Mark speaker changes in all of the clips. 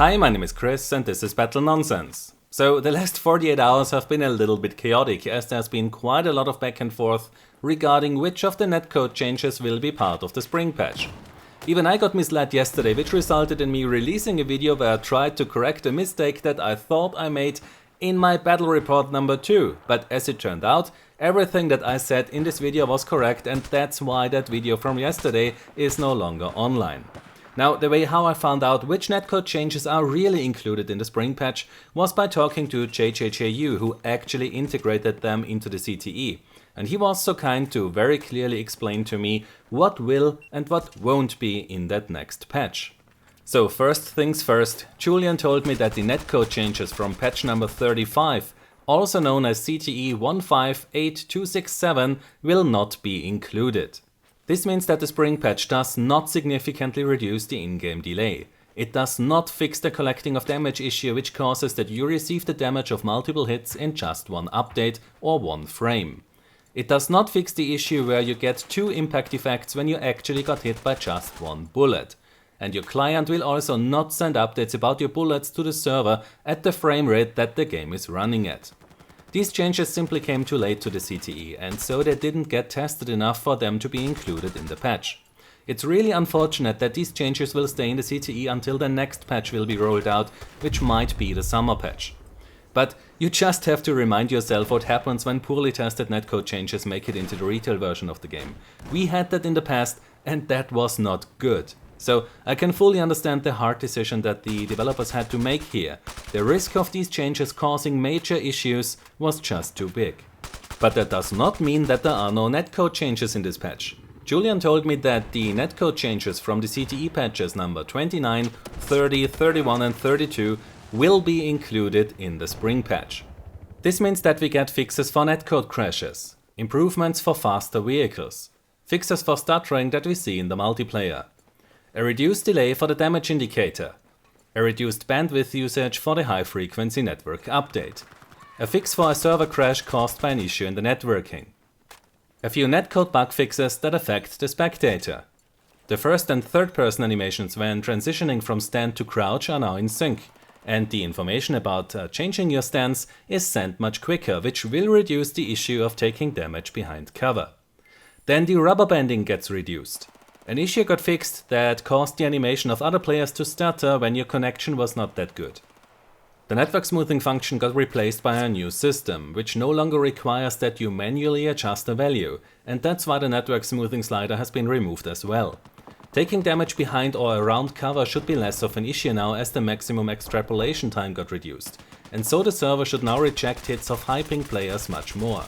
Speaker 1: Hi, my name is Chris and this is Battle Nonsense. So the last 48 hours have been a little bit chaotic as there's been quite a lot of back and forth regarding which of the netcode changes will be part of the spring patch. Even I got misled yesterday, which resulted in me releasing a video where I tried to correct a mistake that I thought I made in my battle report number 2, but as it turned out, everything that I said in this video was correct, and that's why that video from yesterday is no longer online. Now, the way how I found out which netcode changes are really included in the spring patch was by talking to JJJU, who actually integrated them into the CTE. And he was so kind to very clearly explain to me what will and what won't be in that next patch. So first things first, Julian told me that the netcode changes from patch number 35, also known as CTE 158267, will not be included. This means that the spring patch does not significantly reduce the in-game delay. It does not fix the collecting of damage issue, which causes that you receive the damage of multiple hits in just one update or one frame. It does not fix the issue where you get 2 impact effects when you actually got hit by just 1 bullet. And your client will also not send updates about your bullets to the server at the frame rate that the game is running at. These changes simply came too late to the CTE, and so they didn't get tested enough for them to be included in the patch. It's really unfortunate that these changes will stay in the CTE until the next patch will be rolled out, which might be the summer patch. But you just have to remind yourself what happens when poorly tested netcode changes make it into the retail version of the game. We had that in the past, and that was not good. So I can fully understand the hard decision that the developers had to make here. The risk of these changes causing major issues was just too big. But that does not mean that there are no netcode changes in this patch. Julian told me that the netcode changes from the CTE patches number 29, 30, 31 and 32 will be included in the spring patch. This means that we get fixes for netcode crashes, improvements for faster vehicles, fixes for stuttering that we see in the multiplayer, a reduced delay for the damage indicator, a reduced bandwidth usage for the high-frequency network update, a fix for a server crash caused by an issue in the networking, a few netcode bug fixes that affect the spectator. The first and third person animations when transitioning from stand to crouch are now in sync, and the information about changing your stance is sent much quicker, which will reduce the issue of taking damage behind cover. Then the rubber banding gets reduced. An issue got fixed that caused the animation of other players to stutter when your connection was not that good. The network smoothing function got replaced by a new system, which no longer requires that you manually adjust a value, and that's why the network smoothing slider has been removed as well. Taking damage behind or around cover should be less of an issue now as the maximum extrapolation time got reduced, and so the server should now reject hits of high-ping players much more.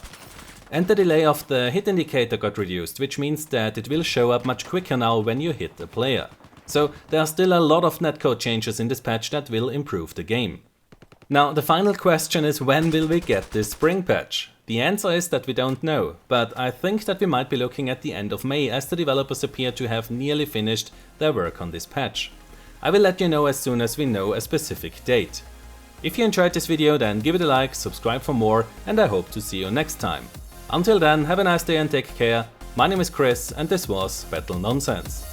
Speaker 1: And the delay of the hit indicator got reduced, which means that it will show up much quicker now when you hit the player. So there are still a lot of netcode changes in this patch that will improve the game. Now the final question is, when will we get this spring patch? The answer is that we don't know, but I think that we might be looking at the end of May as the developers appear to have nearly finished their work on this patch. I will let you know as soon as we know a specific date. If you enjoyed this video, then give it a like, subscribe for more, and I hope to see you next time. Until then, have a nice day and take care. My name is Chris and this was Battle Nonsense.